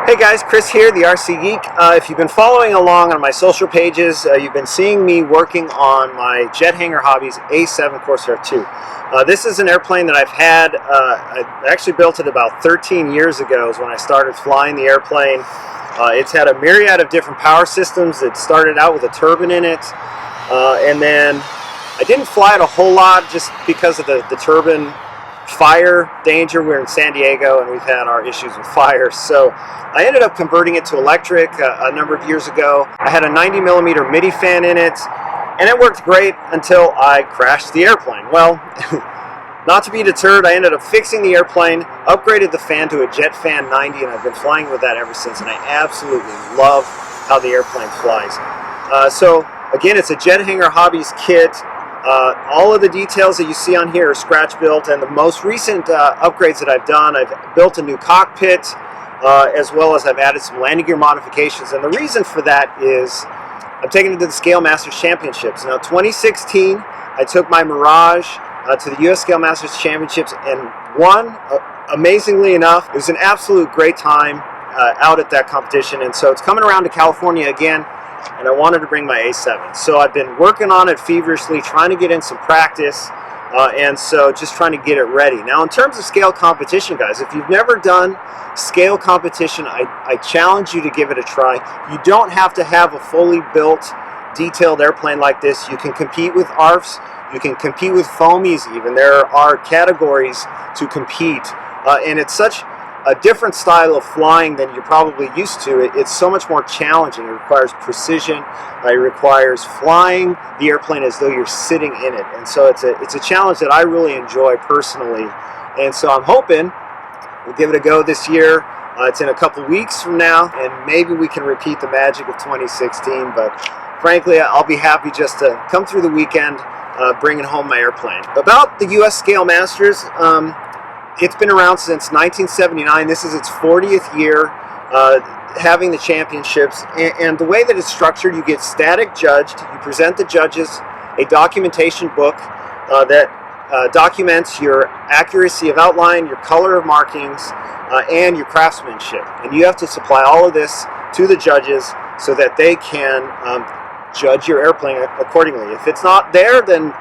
Hey guys, Chris here, the RC Geek. If you've been following along on my social pages, you've been seeing me working on my jet hangar hobbies A-7 Corsair 2. This is an airplane that I've had, I actually built it about 13 years ago is when I started flying the airplane. It's had a myriad of different power systems. It started out with a turbine in it, and then I didn't fly it a whole lot just because of the turbine fire danger. We're in San Diego and we've had our issues with fire, so I ended up converting it to electric a number of years ago. I had a 90mm MIDI fan in it and it worked great until I crashed the airplane. Well, not to be deterred, I ended up fixing the airplane, upgraded the fan to a Jet Fan 90, and I've been flying with that ever since, and I absolutely love how the airplane flies. So again, it's a Jet Hangar Hobbies kit. All of the details that you see on here are scratch built, and the most recent upgrades that I've done, I've built a new cockpit, as well as I've added some landing gear modifications, and the reason for that is I'm taking it to the Scale Masters Championships. Now 2016, I took my Mirage to the US Scale Masters Championships and won, amazingly enough. It was an absolute great time out at that competition, and so it's coming around to California again, and I wanted to bring my A7. So I've been working on it feverishly, trying to get in some practice, and so just trying to get it ready. Now in terms of scale competition, guys, if you've never done scale competition, I challenge you to give it a try. You don't have to have a fully built, detailed airplane like this. You can compete with ARFs, you can compete with foamies even. There are categories to compete, and it's such a different style of flying than you're probably used to. It's so much more challenging. It requires precision. It requires flying the airplane as though you're sitting in it. And so it's a challenge that I really enjoy personally. And so I'm hoping we'll give it a go this year. It's in a couple weeks from now, and maybe we can repeat the magic of 2016. But frankly, I'll be happy just to come through the weekend bringing home my airplane. About the US Scale Masters, it's been around since 1979. This is its 40th year having the championships, and the way that it's structured, you get static judged. You present the judges a documentation book that documents your accuracy of outline, your color of markings, and your craftsmanship. And you have to supply all of this to the judges so that they can judge your airplane accordingly. If it's not there, then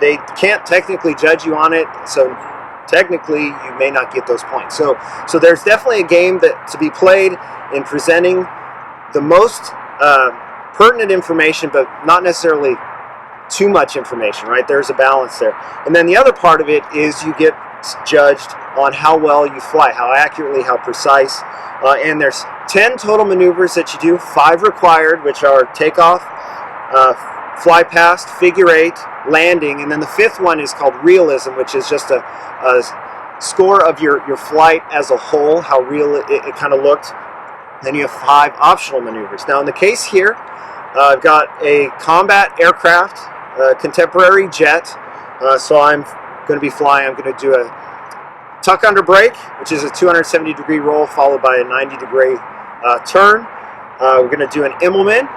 they can't technically judge you on it, so technically you may not get those points. So there's definitely a game that to be played in presenting the most pertinent information, but not necessarily too much information, right? There's a balance there. And then the other part of it is you get judged on how well you fly, how accurately, how precise. And there's 10 total maneuvers that you do, 5 required, which are takeoff, fly past, figure 8, landing, and then the 5th one is called realism, which is just a score of your flight as a whole, how real it kind of looked. Then you have 5 optional maneuvers. Now in the case here, I've got a combat aircraft, contemporary jet, so I'm going to be flying. I'm going to do a tuck under brake, which is a 270-degree roll followed by a 90-degree turn. We're going to do an Immelman,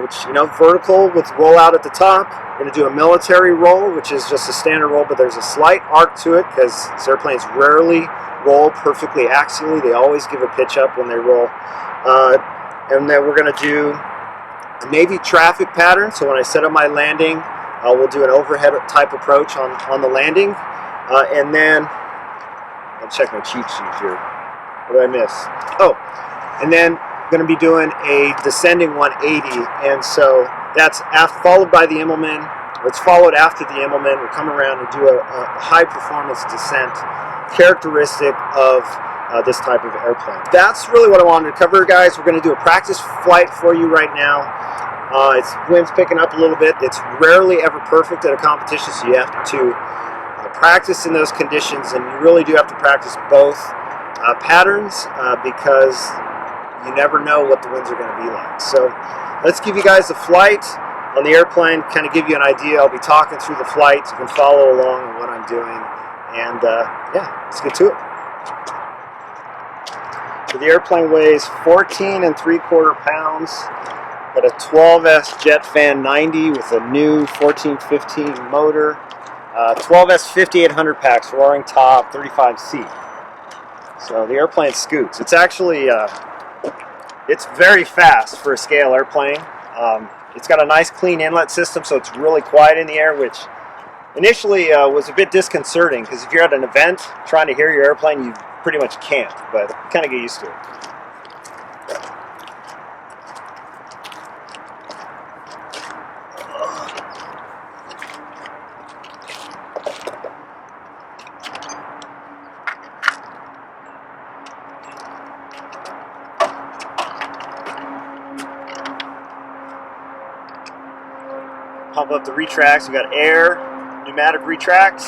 which, vertical with roll out at the top. We're going to do a military roll, which is just a standard roll, but there's a slight arc to it because these airplanes rarely roll perfectly axially. They always give a pitch up when they roll. And then we're going to do a Navy traffic pattern. So when I set up my landing, we'll do an overhead type approach on the landing. And then, I'll check my cheat sheet here. What did I miss? Oh, and then going to be doing a descending 180, and so that's followed by the Immelman. It's followed after the Immelman. We'll come around and do a high performance descent characteristic of this type of airplane. That's really what I wanted to cover, guys. We're going to do a practice flight for you right now. It's wind's picking up a little bit. It's rarely ever perfect at a competition, so you have to practice in those conditions, and you really do have to practice both patterns because you never know what the winds are going to be like. So let's give you guys a flight on the airplane, kind of give you an idea. I'll be talking through the flight. You can follow along on what I'm doing. And yeah, let's get to it. So the airplane weighs 14 3/4 pounds. Got a 12S Jet Fan 90 with a new 1415 motor. 12S 5800 packs, roaring top, 35 seat. So the airplane scoots. It's actually, it's very fast for a scale airplane. It's got a nice clean inlet system, so it's really quiet in the air, which initially was a bit disconcerting, because if you're at an event trying to hear your airplane, you pretty much can't, but you kind of get used to it. Pump up the retracts. We got air, pneumatic retracts,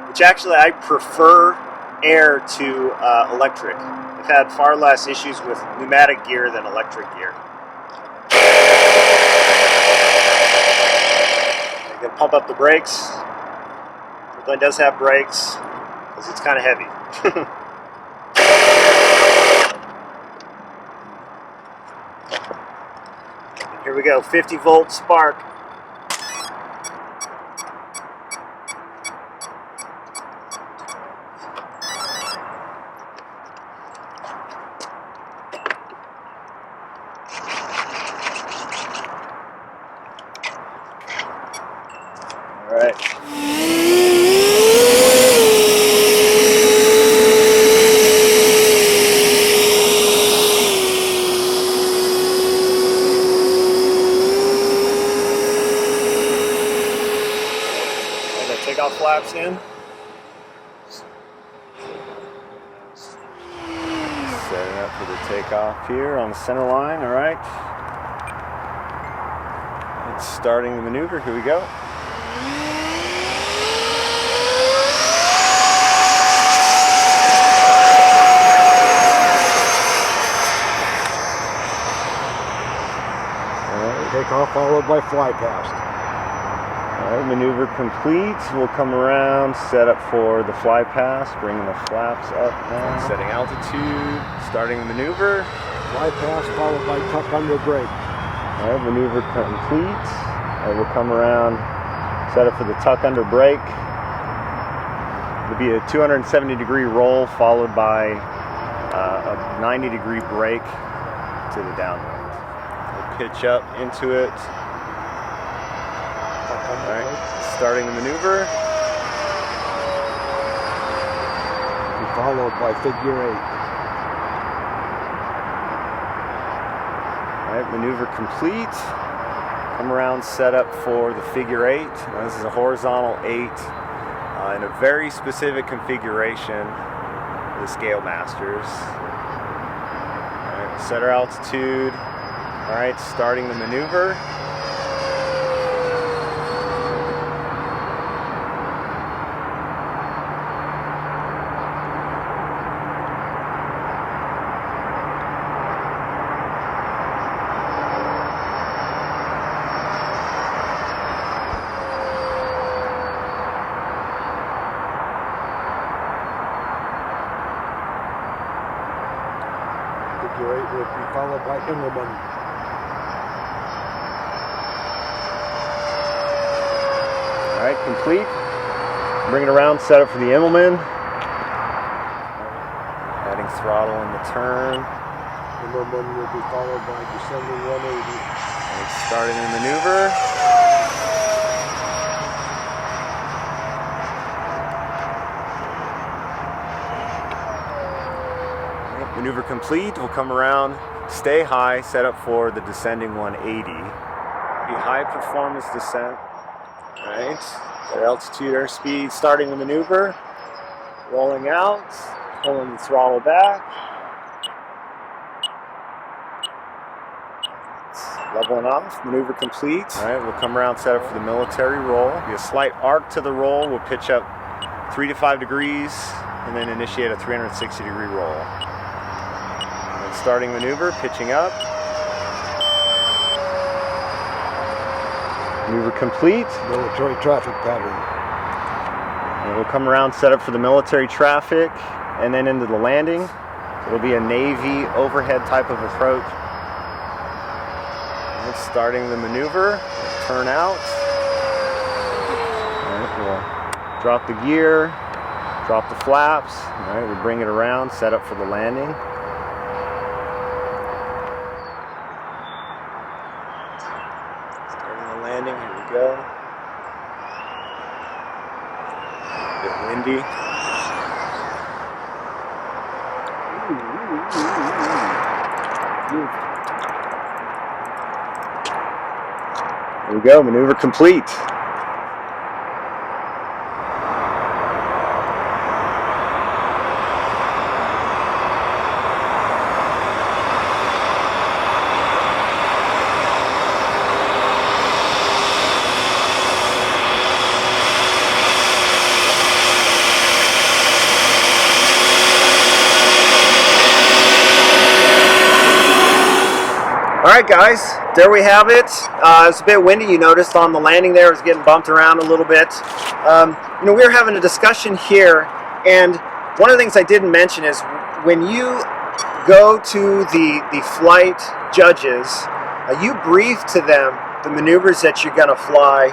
which actually I prefer air to electric. I've had far less issues with pneumatic gear than electric gear. I'm going to pump up the brakes. The airplane does have brakes because it's kind of heavy. Here we go, 50-volt spark. All right. Takeoff flaps in. Setting up for the takeoff here on the center line. All right. It's starting the maneuver. Here we go. All right, takeoff followed by fly past. Alright, maneuver complete. We'll come around, set up for the fly pass, bringing the flaps up now. Setting altitude, starting the maneuver. Fly past followed by tuck under brake. Alright, maneuver complete. Alright, we'll come around, set up for the tuck under brake. It'll be a 270-degree roll followed by a 90-degree brake to the downwind. We'll pitch up into it. Alright, starting the maneuver. Followed by figure 8. Alright, maneuver complete. Come around, set up for the figure 8. Now, this is a horizontal 8 in a very specific configuration for the Scale Masters. Alright, set our altitude. Alright, starting the maneuver. Figure 8 will be followed by Immelman. Alright, complete. Bring it around, set up for the Immelman. Adding throttle in the turn. Immelman will be followed by descending 180. And starting the maneuver. Maneuver complete. We'll come around, stay high, set up for the descending 180. Be high performance descent. Alright, their altitude, airspeed, starting the maneuver, rolling out, pulling the throttle back. Leveling off, maneuver complete. Alright, we'll come around, set up for the military roll. Be a slight arc to the roll. We'll pitch up 3 to 5 degrees and then initiate a 360-degree roll. Starting maneuver, pitching up. Maneuver complete. Military traffic pattern. And we'll come around, set up for the military traffic, and then into the landing. It'll be a Navy overhead type of approach. And starting the maneuver, turn out. And we'll drop the gear. Drop the flaps. All right, we bring it around, set up for the landing. Starting the landing, here we go. A bit windy. There we go, maneuver complete. Alright guys, there we have it. It's a bit windy, you noticed on the landing there, it was getting bumped around a little bit. We were having a discussion here, and one of the things I didn't mention is when you go to the flight judges, you brief to them the maneuvers that you're going to fly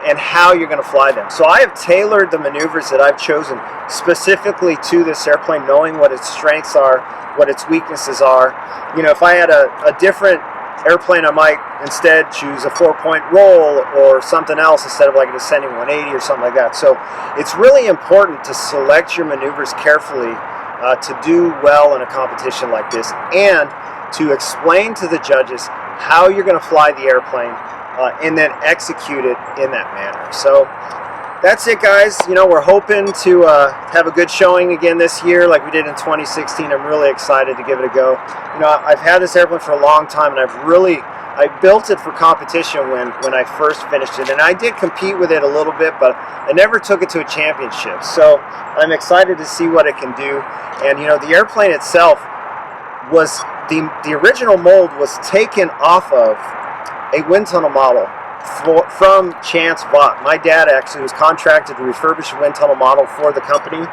and how you're going to fly them. So I have tailored the maneuvers that I've chosen specifically to this airplane, knowing what its strengths are, what its weaknesses are. If I had a different airplane, I might instead choose a 4-point roll or something else instead of like a descending 180 or something like that. So it's really important to select your maneuvers carefully to do well in a competition like this, and to explain to the judges how you're going to fly the airplane and then execute it in that manner. So that's it, guys. We're hoping to have a good showing again this year like we did in 2016. I'm really excited to give it a go. I've had this airplane for a long time, and I built it for competition when I first finished it, and I did compete with it a little bit, but I never took it to a championship. So I'm excited to see what it can do. And the airplane itself was the original mold was taken off of a wind tunnel model from Chance Vought. My dad actually was contracted to refurbish a wind tunnel model for the company,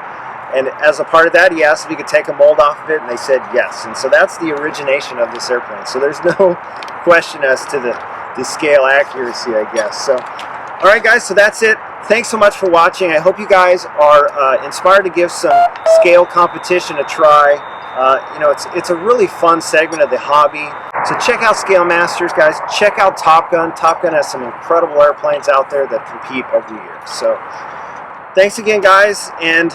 and as a part of that, he asked if he could take a mold off of it, and they said yes. And so that's the origination of this airplane. So there's no question as to the scale accuracy, I guess. So, all right, guys. So that's it. Thanks so much for watching. I hope you guys are inspired to give some scale competition a try. It's a really fun segment of the hobby. So check out Scale Masters, guys. Check out Top Gun. Top Gun has some incredible airplanes out there that compete every year. So thanks again, guys, and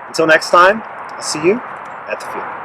until next time, I'll see you at the field.